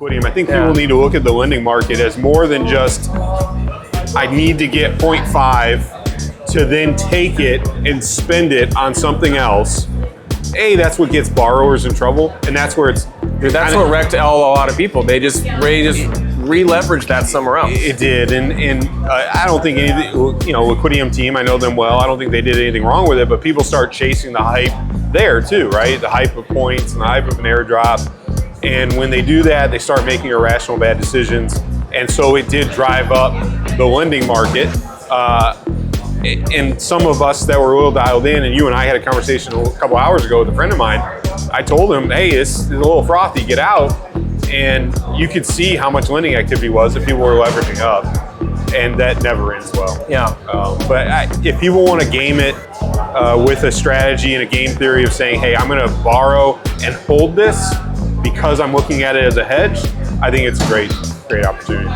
Liquidium. I think people need to look at the lending market as more than just, I need to get 0.5 to then take it and spend it on something else. That's what gets borrowers in trouble, and that's where it's... That's what wrecked a lot of people. They just re-leveraged that somewhere else. It did, and I don't think anything, Liquidium team, I know them well, I don't think they did anything wrong with it, but people start chasing the hype there too, right? The hype of points and the hype of an airdrop. And when they do that, they start making irrational bad decisions. And so it did drive up the lending market. And some of us that were a little dialed in, and you and I had a conversation a couple hours ago with a friend of mine, I told him, hey, this is a little frothy, get out. And you could see how much lending activity was that people were leveraging up. And that never ends well. Yeah. But if people want to game it with a strategy and a game theory of saying, hey, I'm going to borrow and hold this because I'm looking at it as a hedge, I think it's a great opportunity.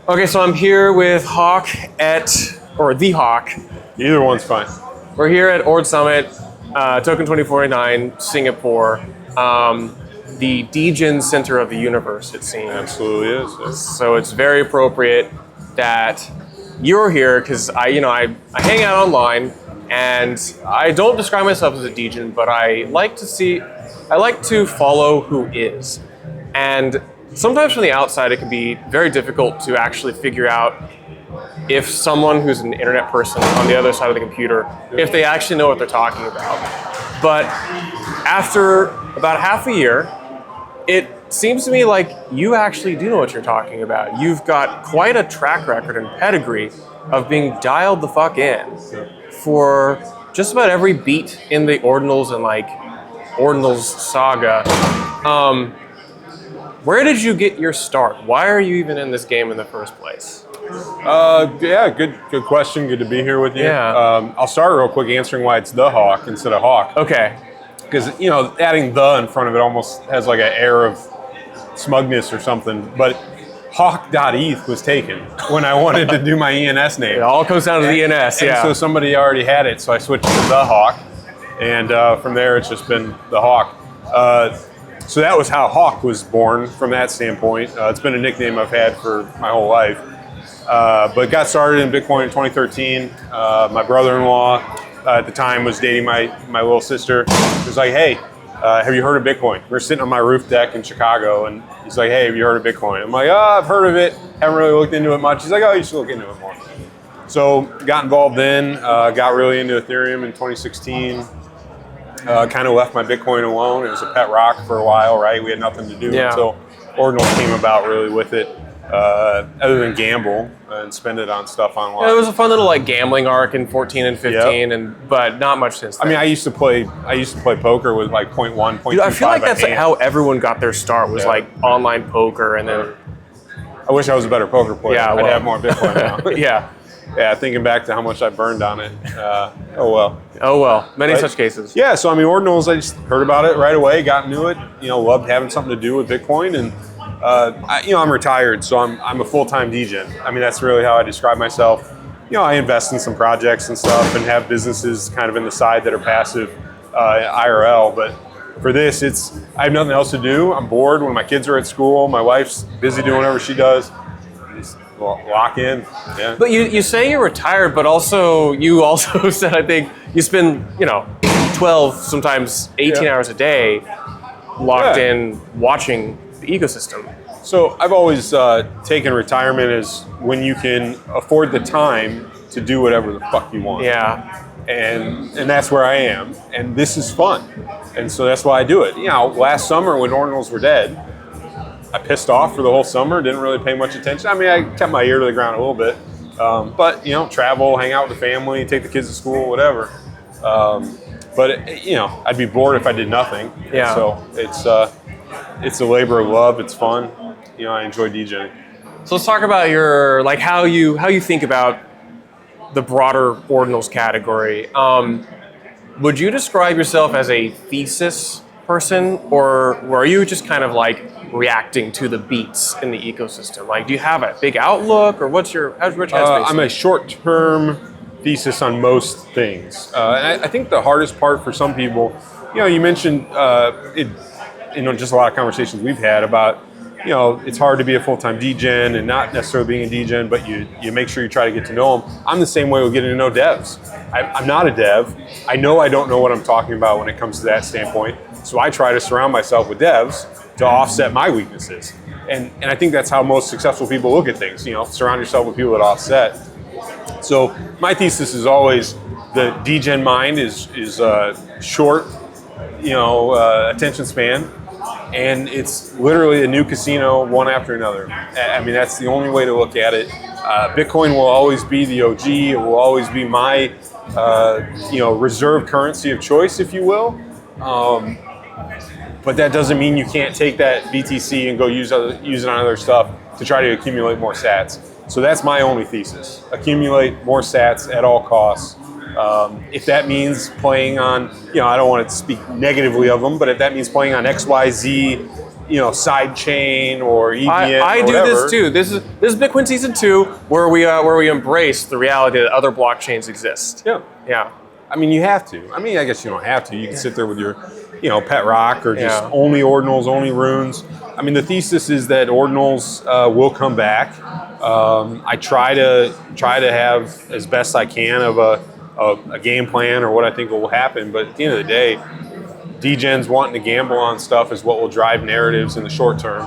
Okay, so I'm here with TheHawk. Either one's fine. We're here at Ord Summit, Token 2049, Singapore, the degen center of the universe, it seems. Absolutely is. Yes. So it's very appropriate that you're here because I hang out online, and I don't describe myself as a degen, but I like to follow who is. And sometimes from the outside, it can be very difficult to actually figure out if someone who's an internet person on the other side of the computer, if they actually know what they're talking about. But after about half a year, it seems to me like you actually do know what you're talking about. You've got quite a track record and pedigree of being dialed the fuck in for just about every beat in the Ordinals and Ordinals saga. Where did you get your start? Why are you even in this game in the first place? Good question. Good to be here with you. Yeah. I'll start real quick answering why it's TheHawk instead of Hawk. Okay. Because, adding the in front of it almost has like an air of smugness or something. But Hawk.eth was taken when I wanted to do my ENS name. It all comes down to the ENS, and so somebody already had it, so I switched to TheHawk. And from there, it's just been TheHawk. So that was how Hawk was born from that standpoint. It's been a nickname I've had for my whole life. But got started in Bitcoin in 2013. My brother-in-law at the time was dating my little sister. He was like, hey, have you heard of Bitcoin? We're sitting on my roof deck in Chicago, and he's like, hey, have you heard of Bitcoin? I'm like, I've heard of it. Haven't really looked into it much. He's like, you should look into it more. So got involved then, got really into Ethereum in 2016. Kind of left my Bitcoin alone. It was a pet rock for a while, right? We had nothing to do until Ordinals came about really with it, other than gamble and spend it on stuff online. Yeah, it was a fun little gambling arc in 14 and 15, but not much since then. I mean, I used to play poker with 0.1, 0.25. Dude, I feel like that's how everyone got their start was online poker, and then. I wish I was a better poker player. Yeah, I'd have more Bitcoin now. Yeah, thinking back to how much I burned on it. Oh well. Many such cases. Yeah, so I mean, Ordinals, I just heard about it right away, got into it. Loved having something to do with Bitcoin, and I'm retired, so I'm a full-time degen. I mean, that's really how I describe myself. I invest in some projects and stuff, and have businesses kind of in the side that are passive IRL. But for this, I have nothing else to do. I'm bored when my kids are at school. My wife's busy doing whatever she does. Lock in. Yeah. But you say you're retired, but you also said, I think, you spend 12, sometimes 18 hours a day locked in watching the ecosystem. So I've always taken retirement as when you can afford the time to do whatever the fuck you want. Yeah. And that's where I am. And this is fun. And so that's why I do it. Last summer when Ordinals were dead, I pissed off for the whole summer, didn't really pay much attention. I mean, I kept my ear to the ground a little bit. But, travel, hang out with the family, take the kids to school, whatever. But, I'd be bored if I did nothing. Yeah. So it's a labor of love. It's fun. I enjoy DJing. So let's talk about your how you think about the broader ordinals category. Would you describe yourself as a thesis person, or are you just kind of like reacting to the beats in the ecosystem? Like, do you have a big outlook, or what's your headspace? I'm a short-term thesis on most things, and I think the hardest part for some people, you mentioned just a lot of conversations we've had about, it's hard to be a full-time DGen and not necessarily being a DGen, but you make sure you try to get to know them. I'm the same way with getting to know devs. I'm not a dev. I know I don't know what I'm talking about when it comes to that standpoint, so I try to surround myself with devs to offset my weaknesses. And I think that's how most successful people look at things, surround yourself with people that offset. So my thesis is always the DGen mind is short, attention span, and it's literally a new casino one after another. I mean, that's the only way to look at it. Bitcoin will always be the OG. It will always be my, reserve currency of choice, if you will. But that doesn't mean you can't take that BTC and go use it on other stuff to try to accumulate more sats. So that's my only thesis. Accumulate more sats at all costs. If that means playing on, I don't want to speak negatively of them, but if that means playing on XYZ, side chain or EVM, I do this too. This is Bitcoin Season 2, where we embrace the reality that other blockchains exist. Yeah. I mean, you have to. I mean, I guess you don't have to. You can sit there with your, pet rock or just only ordinals, only runes. I mean, the thesis is that ordinals will come back. I try to have as best I can of a game plan or what I think will happen. But at the end of the day, DGens wanting to gamble on stuff is what will drive narratives in the short term.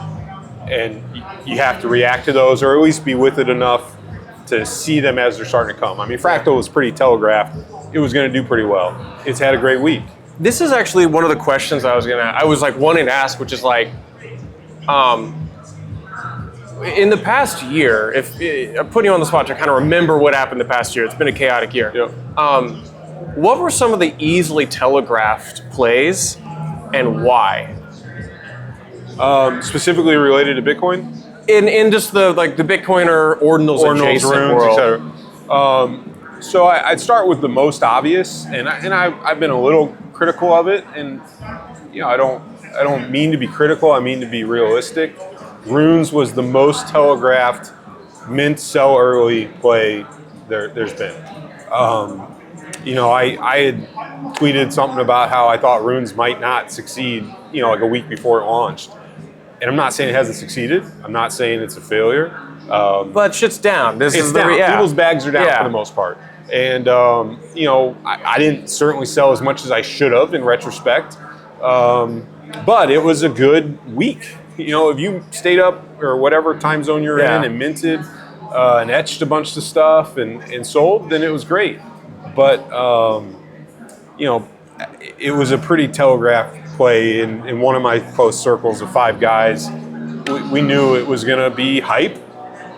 And you have to react to those, or at least be with it enough to see them as they're starting to come. I mean, Fractal was pretty telegraphed. It was going to do pretty well. It's had a great week. This is actually one of the questions I was wanting to ask, which is in the past year, if I'm putting you on the spot to kind of remember what happened the past year, it's been a chaotic year. Yep. What were some of the easily telegraphed plays, and why? Specifically related to Bitcoin? In just the Bitcoin or ordinals adjacent runes, world. etc. So I'd start with the most obvious, and I've been a little critical of it, and I don't mean to be critical. I mean to be realistic. Runes was the most telegraphed mint sell early play there's been. I had tweeted something about how I thought Runes might not succeed, like a week before it launched. And I'm not saying it hasn't succeeded. I'm not saying it's a failure. But shit's down. It's down. People's bags are down for the most part. And, I didn't certainly sell as much as I should have in retrospect. But it was a good week. If you stayed up or whatever time zone you're in and minted and etched a bunch of stuff and sold, then it was great. But, it was a pretty telegraphed play in one of my close circles of 5 guys. We knew it was going to be hype.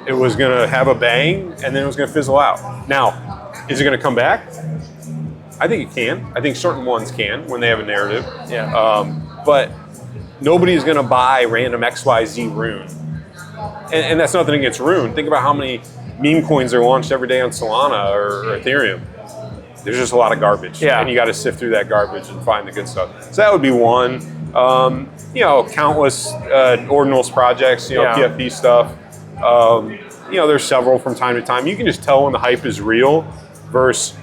It was going to have a bang, and then it was going to fizzle out. Now, is it going to come back? I think it can. I think certain ones can when they have a narrative. But nobody's going to buy random XYZ rune. And that's nothing against rune. Think about how many meme coins are launched every day on Solana or Ethereum. There's just a lot of garbage. And you got to sift through that garbage and find the good stuff. So that would be one. Countless ordinals projects, PFP stuff. There's several from time to time. You can just tell when the hype is real versus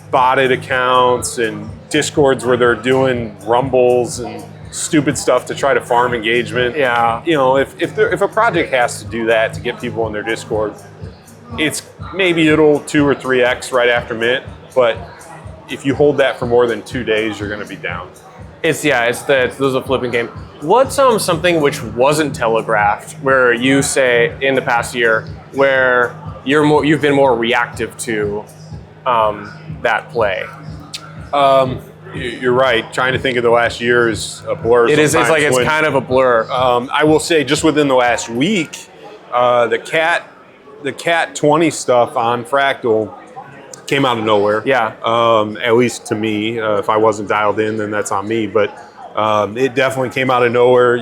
botted accounts and Discords where they're doing rumbles and stupid stuff to try to farm engagement. If a project has to do that to get people in their Discord, it'll 2 or 3x right after mint, but if you hold that for more than 2 days, you're going to be down. It's a flipping game. What's something which wasn't telegraphed, where you say in the past year, where you've been more reactive to that play? You're right. Trying to think of the last year is a blur. It's kind of a blur. I will say, just within the last week, the Cat 20 stuff on Fractal came out of nowhere. At least to me. If I wasn't dialed in, then that's on me. But it definitely came out of nowhere.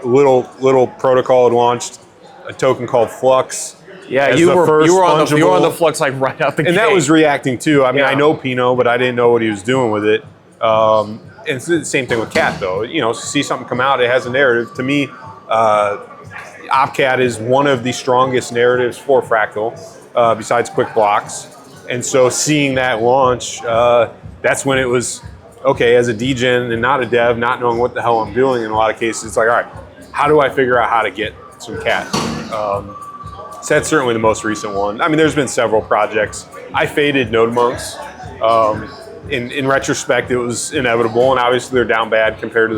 Little protocol had launched a token called Flux. Yeah, as you the were first on the fungible- Flux like right out the gate. And that was reacting too. I mean, Yeah. I know Pinot, but I didn't know what he was doing with it. And it's the same thing with Cat, though. You know, see something come out, it has a narrative. To me, OpCat is one of the strongest narratives for Fractal, besides Quick Blocks. And so seeing that launch, that's when it was, okay, as a degen and not a dev, not knowing what the hell I'm doing in a lot of cases, it's like, all right, how do I figure out how to get some Cat? So that's certainly the most recent one. I mean, there's been several projects. I faded Node Monks. In retrospect, it was inevitable, and obviously they're down bad compared to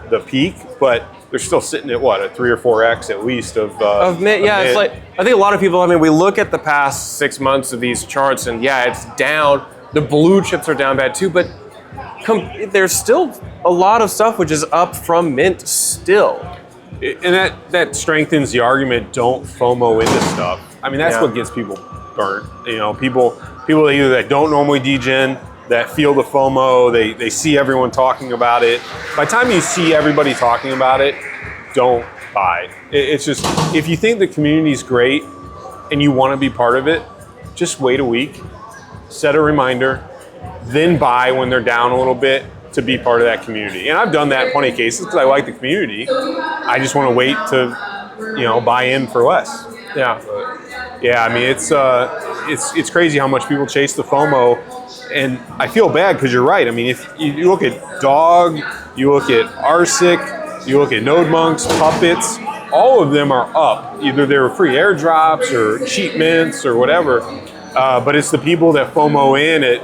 the peak, but they're still sitting at what, a 3 or 4x at least of mint. Yeah, mint. it's like, I think a lot of people, I mean, we look at the past 6 months of these charts, and yeah, it's down. The blue chips are down bad too, but there's still a lot of stuff which is up from mint still. And that strengthens the argument, don't FOMO into stuff. I mean, that's what gets people burnt. You know, people either that don't normally degen, that feel the FOMO, they see everyone talking about it. By the time you see everybody talking about it, don't buy. It's just, if you think the community's great and you want to be part of it, just wait a week, set a reminder, then buy when they're down a little bit to be part of that community. And I've done that in plenty of cases because I like the community. I just want to wait to, buy in for less. Yeah. But yeah, I mean, it's crazy how much people chase the FOMO, and I feel bad because you're right. I mean, if you look at Dog, you look at Arsic, you look at Node Monks, Puppets, all of them are up. Either they were free airdrops or cheap mints or whatever. But it's the people that FOMO in at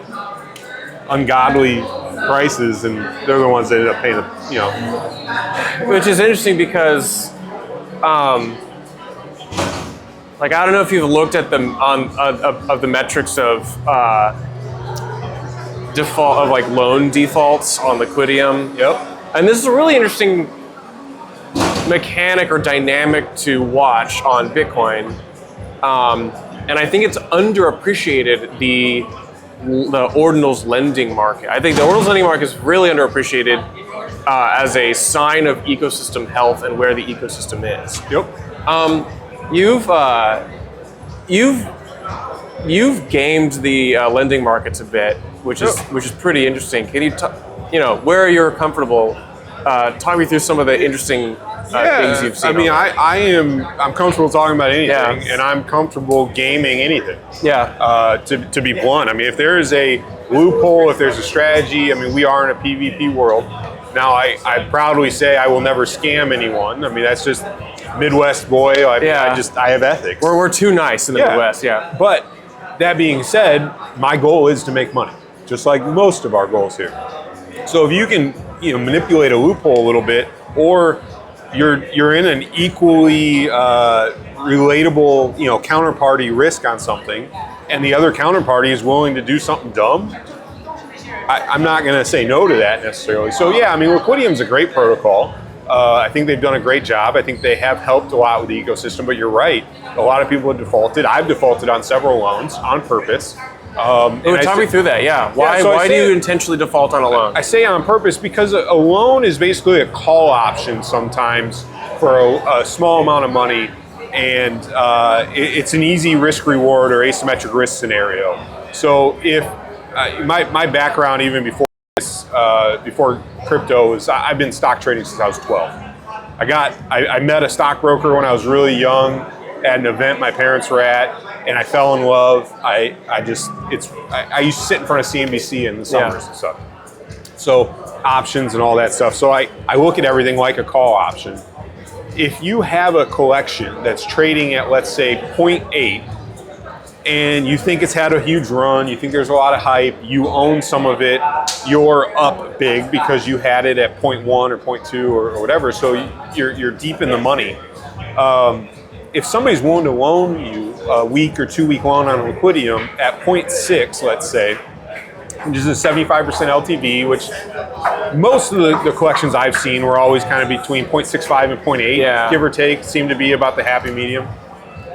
ungodly prices, and they're the ones that end up paying the, Which is interesting because, like, I don't know if you've looked at them of the metrics of default of like loan defaults on Liquidium. Yep. And this is a really interesting mechanic or dynamic to watch on Bitcoin. And I think it's underappreciated, the Ordinals lending market. I think the Ordinals lending market is really underappreciated as a sign of ecosystem health and where the ecosystem is. Yep. You've gamed the lending markets a bit, which is pretty interesting. Can you where you're comfortable? Talk me through some of the interesting things you've seen. I mean, I'm comfortable talking about anything, and I'm comfortable gaming anything. Yeah. To be blunt, I mean, if there is a loophole, if there's a strategy, I mean, we are in a PvP world. Now, I proudly say I will never scam anyone. I mean, that's just Midwest boy. I have ethics. We're too nice in the Midwest. Yeah. But that being said, my goal is to make money, just like most of our goals here. So if you can, manipulate a loophole a little bit, or you're in an equally relatable, counterparty risk on something, and the other counterparty is willing to do something dumb, I'm not going to say no to that necessarily. So yeah, I mean, Liquidium's a great protocol. I think they've done a great job. I think they have helped a lot with the ecosystem, but you're right. A lot of people have defaulted. I've defaulted on several loans on purpose. Talk me through that, yeah. Why do you intentionally default on a loan? I say on purpose because a loan is basically a call option sometimes for a small amount of money, and it's an easy risk reward or asymmetric risk scenario. So if my background even before this, before crypto is I've been stock trading since I was 12. I met a stockbroker when I was really young at an event my parents were at, and I fell in love. I used to sit in front of CNBC in the summers and stuff. So options and all that stuff. So I look at everything like a call option. If you have a collection that's trading at, let's say, 0.8, and you think it's had a huge run, you think there's a lot of hype, you own some of it, you're up big because you had it at 0.1 or 0.2 or whatever, so you're deep in the money. If somebody's willing to loan you a week or 2 week loan on Liquidium at 0.6, let's say, which is a 75% LTV, which most of the collections I've seen were always kind of between 0.65 and 0.8, give or take, seem to be about the happy medium.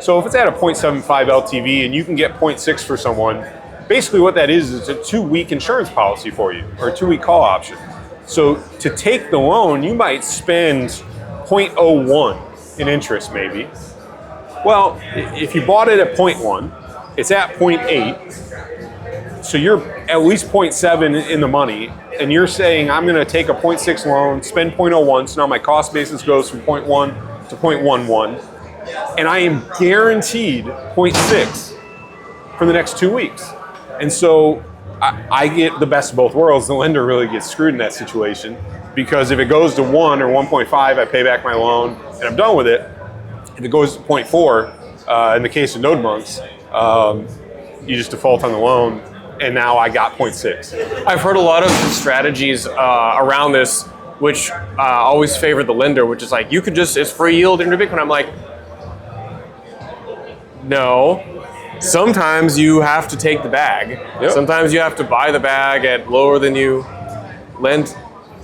So if it's at a 0.75 LTV and you can get 0.6 for someone, basically what that is a 2 week insurance policy for you, or a 2 week call option. So to take the loan, you might spend 0.01 in interest maybe, Well, if you bought it at 0.1, it's at 0.8, so you're at least 0.7 in the money, and you're saying I'm going to take a 0.6 loan, spend 0.01, so now my cost basis goes from 0.1 to 0.11, and I am guaranteed 0.6 for the next 2 weeks. And so I get the best of both worlds. The lender really gets screwed in that situation, because if it goes to 1 or 1.5, I pay back my loan and I'm done with it. If it goes to 0.4, in the case of node monks, you just default on the loan, and now I got 0.6. I've heard a lot of strategies around this, which always favor the lender, which is like, you could just, it's free yield into Bitcoin. I'm like, no. Sometimes you have to take the bag. Yep. Sometimes you have to buy the bag at lower than you lent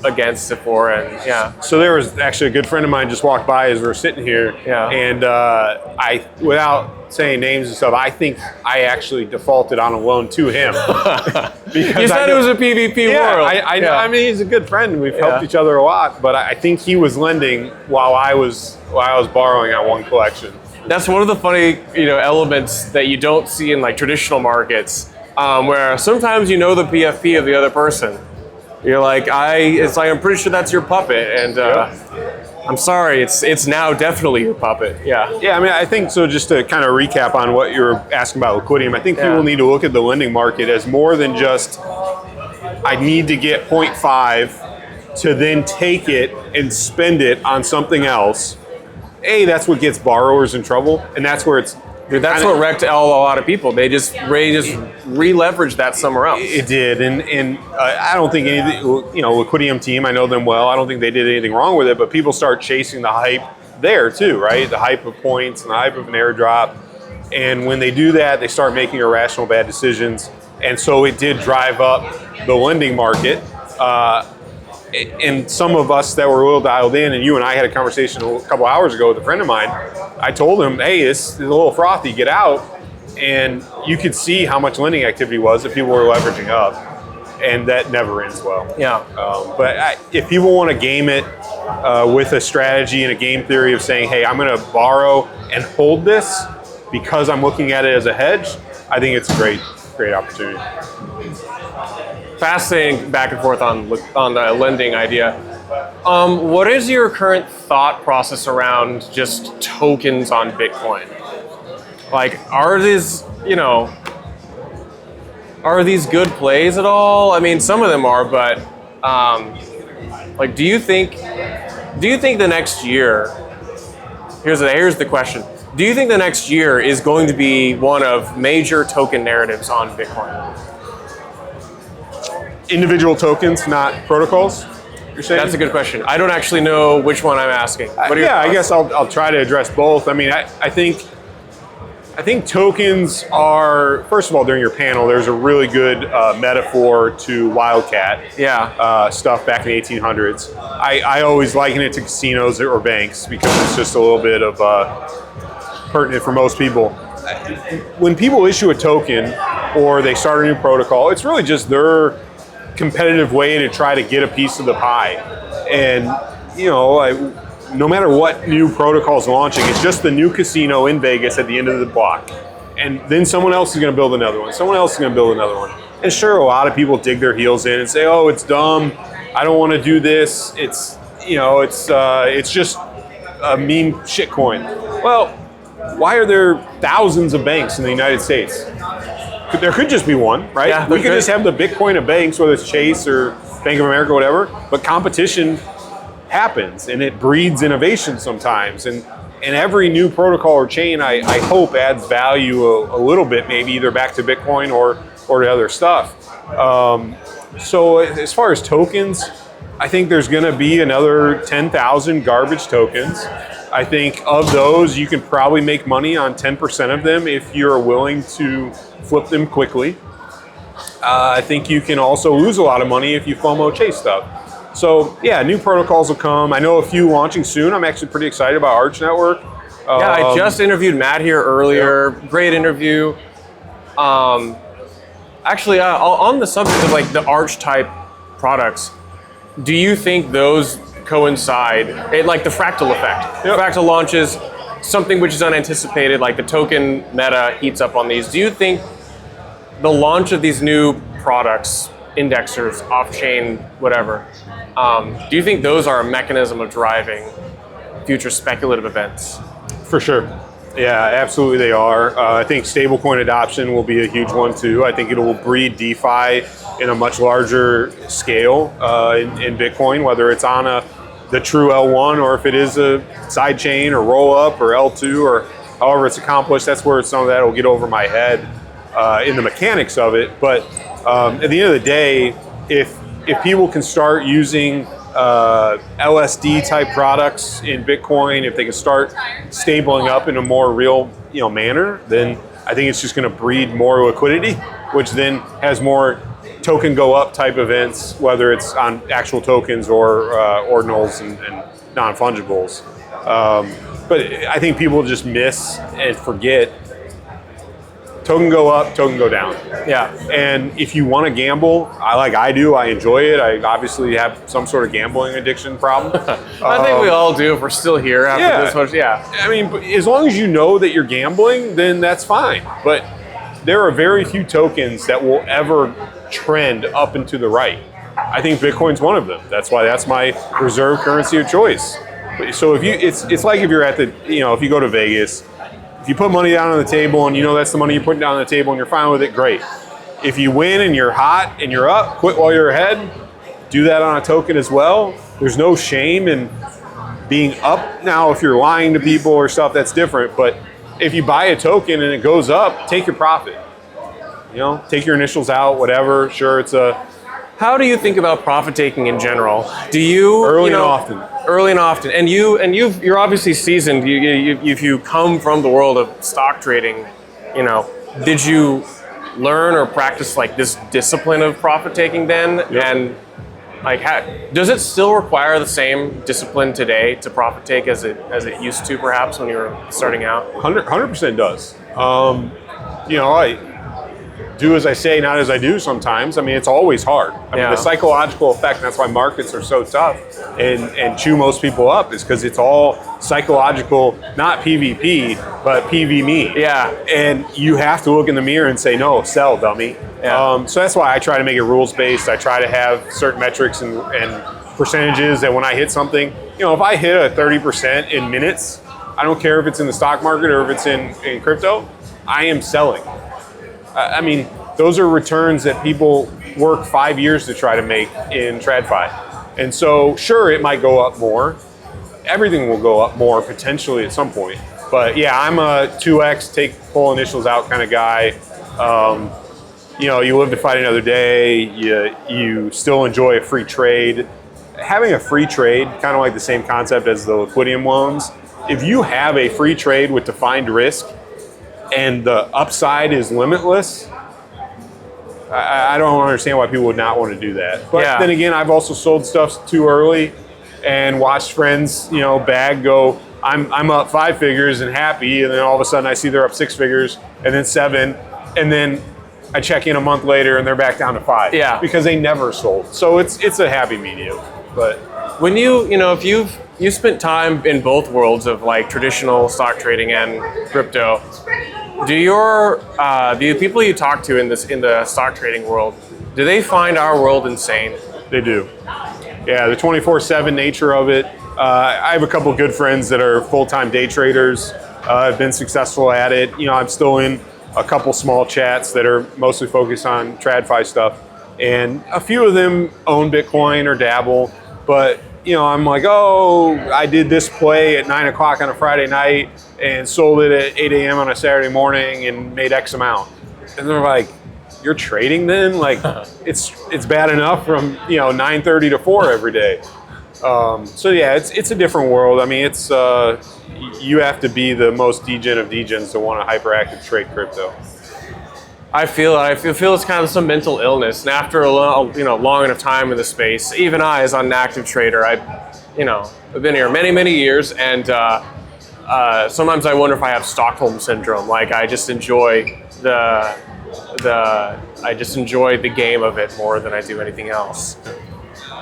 against it for, and yeah. So there was actually a good friend of mine just walked by as we were sitting here, Yeah. and I, without saying names and stuff, I think I actually defaulted on a loan to him. You said it was a PvP world. I mean, he's a good friend. We've helped each other a lot, but I think he was lending while I was borrowing on one collection. That's one of the funny, elements that you don't see in like traditional markets, where sometimes you know the PFP of the other person. You're like, I'm pretty sure that's your puppet, and I'm sorry, it's now definitely your puppet. Yeah. Yeah, I mean, I think so. Just to kind of recap on what you were asking about Liquidium, I think people need to look at the lending market as more than just I need to get 0.5 to then take it and spend it on something else. That's what gets borrowers in trouble, and that's where it's. Dude, that's what wrecked a lot of people. They just re-leveraged that somewhere else. It did, and I don't think anything. Liquidium team, I know them well. I don't think they did anything wrong with it, but people start chasing the hype there too, right? The hype of points and the hype of an airdrop, and when they do that, they start making irrational bad decisions, and so it did drive up the lending market. And some of us that were a little dialed in, and you and I had a conversation a couple hours ago with a friend of mine, I told him, hey, this is a little frothy, get out. And you could see how much lending activity was that people were leveraging up. And that never ends well. Yeah. But if people want to game it with a strategy and a game theory of saying, hey, I'm going to borrow and hold this because I'm looking at it as a hedge, I think it's a great opportunity. Fascinating back and forth on the lending idea. What is your current thought process around just tokens on Bitcoin? Like, are these good plays at all? I mean, some of them are, but do you think the next year? Here's the question. Do you think the next year is going to be one of major token narratives on Bitcoin? Individual tokens, not protocols, you're saying? That's a good question. I don't actually know which one I'm asking. What are your I thoughts? guess I'll try to address both. I mean, I think tokens are, first of all, during your panel, there's a really good metaphor to Wildcat stuff back in the 1800s. I always liken it to casinos or banks because it's just a little bit of pertinent for most people. When people issue a token or they start a new protocol, it's really just their competitive way to try to get a piece of the pie. And, no matter what new protocol is launching, it's just the new casino in Vegas at the end of the block. And then someone else is going to build another one. Someone else is going to build another one. And sure, a lot of people dig their heels in and say, oh, it's dumb. I don't want to do this. It's just a meme shitcoin. Well, why are there thousands of banks in the United States? There could just be one, right? Yeah, we could just have the Bitcoin of banks, whether it's Chase or Bank of America or whatever, but competition happens and it breeds innovation sometimes. And every new protocol or chain, I hope, adds value a little bit, maybe either back to Bitcoin or to other stuff. So as far as tokens, I think there's going to be another 10,000 garbage tokens. I think of those, you can probably make money on 10% of them if you're willing to flip them quickly. I think you can also lose a lot of money if you FOMO chase stuff. So yeah, new protocols will come. I know a few launching soon. I'm actually pretty excited about Arch Network. I just interviewed Matt here earlier. Yeah. Great interview. Actually, on the subject of like the Arch type products, do you think those coincide, like the Fractal effect? Yep. Fractal launches, something which is unanticipated, like the token meta heats up on these, do you think the launch of these new products, indexers, off-chain, whatever, do you think those are a mechanism of driving future speculative events? For sure. Yeah, absolutely they are. I think stablecoin adoption will be a huge one too. I think it will breed DeFi in a much larger scale in Bitcoin, whether it's on the true L1 or if it is a side chain or roll up or L2 or however it's accomplished. That's where some of that will get over my head in the mechanics of it. But at the end of the day, if people can start using LSD type products in Bitcoin, if they can start stabling up in a more real manner, then I think it's just going to breed more liquidity, which then has more token go up type events, whether it's on actual tokens or ordinals and non-fungibles. But I think people just miss and forget token go up, token go down. Yeah. And if you want to gamble, I do, I enjoy it. I obviously have some sort of gambling addiction problem. I think we all do if we're still here after this much. Yeah. I mean, as long as you know that you're gambling, then that's fine. But there are very few tokens that will ever trend up and to the right. I think Bitcoin's one of them. That's why that's my reserve currency of choice. So if it's like if you're at if you go to Vegas, if you put money down on the table and you know that's the money you're putting down on the table and you're fine with it, great. If you win and you're hot and you're up, quit while you're ahead. Do that on a token as well. There's no shame in being up. Now, if you're lying to people or stuff, that's different. But if you buy a token and it goes up, take your profit. Take your initials out, whatever. Sure, it's a... How do you think about profit taking in general? Do you early and often? Early and often, and you're obviously seasoned. If you come from the world of stock trading, did you learn or practice like this discipline of profit taking then? Yep. And does it still require the same discipline today to profit take as it used to perhaps when you were starting out? 100% does. I do as I say, not as I do sometimes. I mean, it's always hard. I mean, the psychological effect, and that's why markets are so tough and chew most people up, is because it's all psychological, not PvP, but PV me. Yeah. And you have to look in the mirror and say, no, sell, dummy. Yeah. So that's why I try to make it rules-based. I try to have certain metrics and percentages that when I hit something, if I hit a 30% in minutes, I don't care if it's in the stock market or if it's in crypto, I am selling. I mean, those are returns that people work 5 years to try to make in TradFi. And so, sure, it might go up more. Everything will go up more potentially at some point. But yeah, I'm a 2x, pull initials out kind of guy. You live to fight another day. You still enjoy a free trade. Having a free trade, kind of like the same concept as the Liquidium loans. If you have a free trade with defined risk, and the upside is limitless, I don't understand why people would not want to do that. But then again, I've also sold stuff too early and watched friends, bag go, I'm up 5 figures and happy, and then all of a sudden I see they're up 6 figures and then 7, and then I check in a month later and they're back down to 5. Yeah. Because they never sold. So it's a happy medium. But when if you spent time in both worlds of like traditional stock trading and crypto, do the people you talk to in the stock trading world, do they find our world insane? They do. Yeah, the 24/7 nature of it. I have a couple good friends that are full-time day traders. Have been successful at it. I'm still in a couple small chats that are mostly focused on TradFi stuff, and a few of them own Bitcoin or dabble. But I'm like, I did this play at 9 o'clock on a Friday night and sold it at 8 a.m. on a Saturday morning and made X amount. And they're like, you're trading then? Like, it's bad enough from 9:30 to 4 every day. So yeah, it's a different world. I mean, it's you have to be the most degen of degens to want to hyperactive trade crypto. I feel it's kind of some mental illness, and after a long enough time in the space, even I, as an active trader, I've been here many years, and sometimes I wonder if I have Stockholm syndrome. Like I just enjoy the game of it more than I do anything else.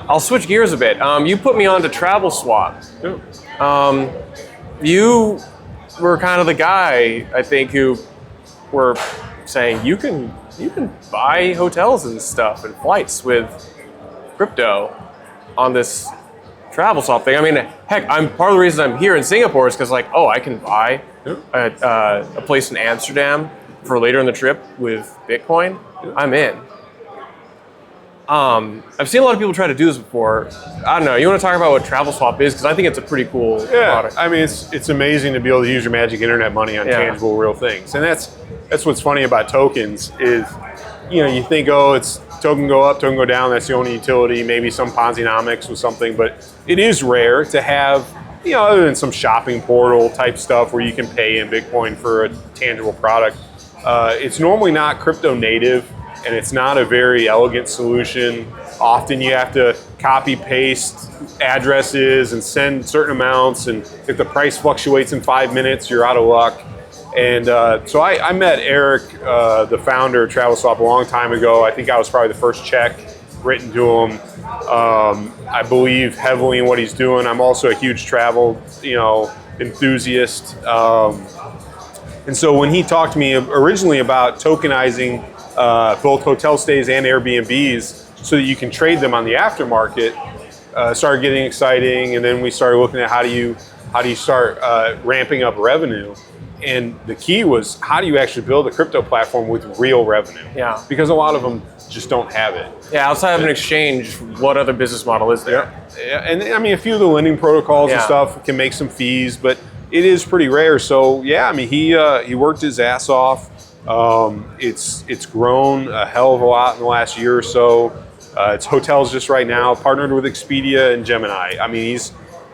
I'll switch gears a bit. You put me on to TravelSwap. were kind of the guy, I think, who were saying you can buy hotels and stuff and flights with crypto on this TravelSwap thing. I mean, heck, part of the reason I'm here in Singapore is because, like, oh, I can buy a place in Amsterdam for later in the trip with Bitcoin. I'm in. I've seen a lot of people try to do this before. I don't know. You want to talk about what TravelSwap is? Because I think it's a pretty cool product. I mean, it's amazing to be able to use your magic internet money on tangible, real things. And that's what's funny about tokens is, you think, oh, it's token go up, token go down. That's the only utility. Maybe some Ponzi-nomics with something, but it is rare to have, other than some shopping portal type stuff where you can pay in Bitcoin for a tangible product. It's normally not crypto native. And it's not a very elegant solution. Often you have to copy paste addresses and send certain amounts, and if the price fluctuates in 5 minutes, you're out of luck. And so I met Eric, the founder of TravelSwap, a long time ago. I think I was probably the first check written to him. I believe heavily in what he's doing. I'm also a huge travel, enthusiast. And so when he talked to me originally about tokenizing both hotel stays and Airbnbs so that you can trade them on the aftermarket, started getting exciting. And then we started looking at how do you start ramping up revenue. And the key was, how do you actually build a crypto platform with real revenue? Yeah. Because a lot of them just don't have it. Yeah, outside of an exchange, what other business model is there? Yeah. And I mean, a few of the lending protocols and stuff can make some fees, but it is pretty rare. So yeah, I mean, he worked his ass off. It's grown a hell of a lot in the last year or so. It's hotels just right now, partnered with Expedia and Gemini. I mean, he's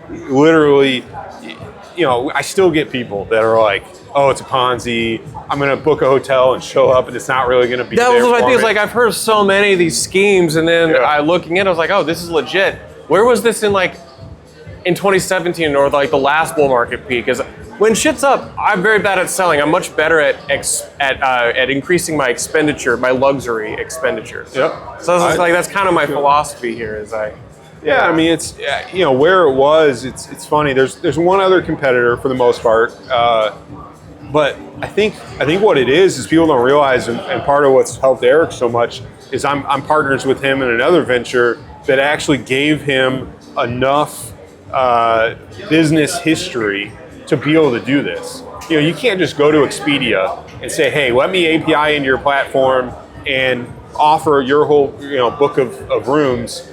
literally, I still get people that are like, oh, it's a Ponzi. I'm going to book a hotel and show up and it's not really going to be there. That was what I think. It's like, I've heard of so many of these schemes, and then looking in, I was like, oh, this is legit. Where was this in 2017 or like the last bull market peak? Because when shit's up, I'm very bad at selling. I'm much better at increasing my expenditure, my luxury expenditures. Yep. So that's kind of my philosophy here. I mean, it's where it was. It's funny. There's one other competitor for the most part, but I think what it is people don't realize, and part of what's helped Eric so much is I'm partners with him in another venture that actually gave him enough business history to be able to do this. You can't just go to Expedia and say, hey, let me API into your platform and offer your whole book of rooms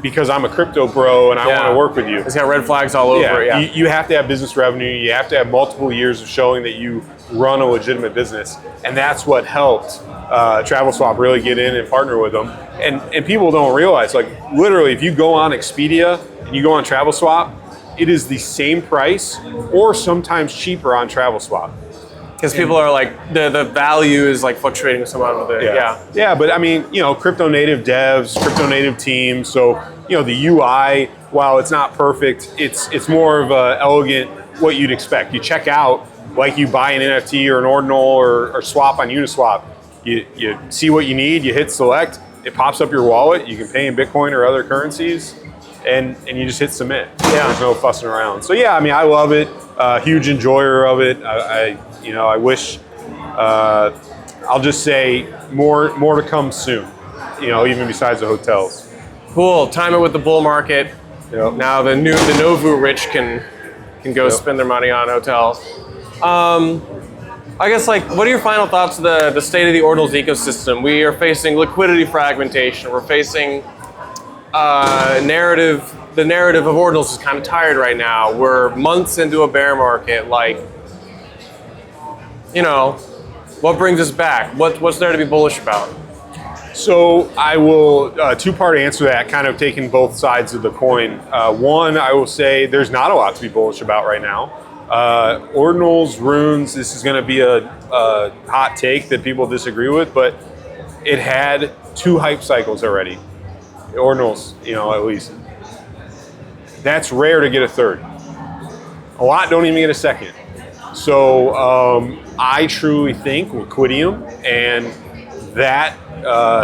because I'm a crypto bro and I want to work with you. It's got red flags all over it. Yeah. You have to have business revenue. You have to have multiple years of showing that you run a legitimate business. And that's what helped TravelSwap really get in and partner with them. And people don't realize, like, literally, if you go on Expedia and you go on TravelSwap, it is the same price or sometimes cheaper on TravelSwap. Because people are like, the value is like fluctuating somewhat with it. Yeah, but I mean, crypto native devs, crypto native teams. So, the UI, while it's not perfect, it's more of a elegant, what you'd expect. You check out like you buy an NFT or an Ordinal or swap on Uniswap. You see what you need, you hit select, it pops up your wallet, you can pay in Bitcoin or other currencies, and you just hit submit. There's no fussing around. So yeah, I mean, I love it. Huge enjoyer of it. I wish, I'll just say more to come soon, even besides the hotels. Cool, time it with the bull market. Yep. Now the Novu rich can go spend their money on hotels. I guess, what are your final thoughts of the state of the Ordinals ecosystem? We are facing liquidity fragmentation. We're facing the narrative of Ordinals is kind of tired right now. We're months into a bear market. What brings us back? What's there to be bullish about? So I will two-part answer that, kind of taking both sides of the coin. One, I will say there's not a lot to be bullish about right now. Ordinals, runes, this is going to be a hot take that people disagree with, but it had 2 hype cycles already. Ordinals, at least. That's rare to get a third. A lot don't even get a second. So I truly think Liquidium and that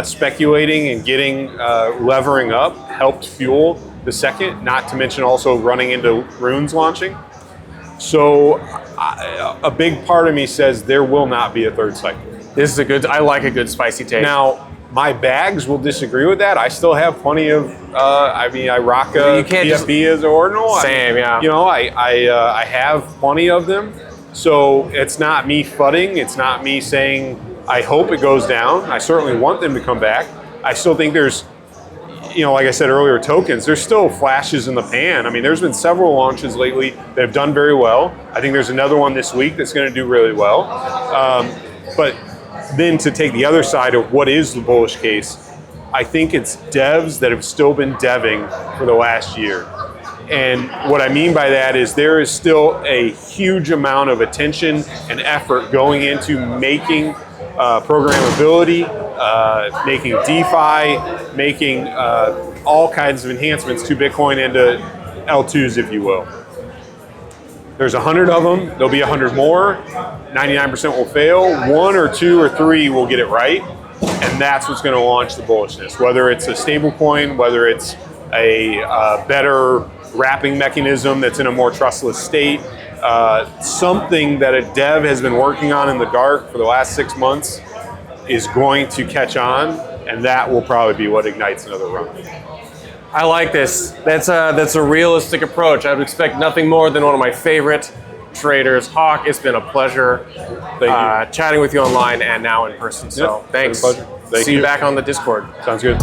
speculating and getting levering up helped fuel the second, not to mention also running into runes launching. So a big part of me says there will not be a third cycle. This is a good. I like a good spicy take. Now, my bags will disagree with that. I still have plenty of. I rock a PFP as an ordinal. Same, yeah. I have plenty of them. So it's not me fudding. It's not me saying I hope it goes down. I certainly want them to come back. I still think there's, like I said earlier, tokens. There's still flashes in the pan. I mean, there's been several launches lately that have done very well. I think there's another one this week that's going to do really well. But then to take the other side of what is the bullish case, I think it's devs that have still been deving for the last year. And what I mean by that is there is still a huge amount of attention and effort going into making programmability, making DeFi, making all kinds of enhancements to Bitcoin and to L2s, if you will. There's 100 of them. There'll be 100 more. 99% will fail. 1 or 2 or 3 will get it right. And that's what's going to launch the bullishness. Whether it's a stablecoin, whether it's a better wrapping mechanism that's in a more trustless state, something that a dev has been working on in the dark for the last 6 months is going to catch on, and that will probably be what ignites another run. I like this. That's a realistic approach. I would expect nothing more than one of my favorite traders, Hawk. It's been a pleasure chatting with you online and now in person. So thanks. Thank See you back on the Discord. Sounds good.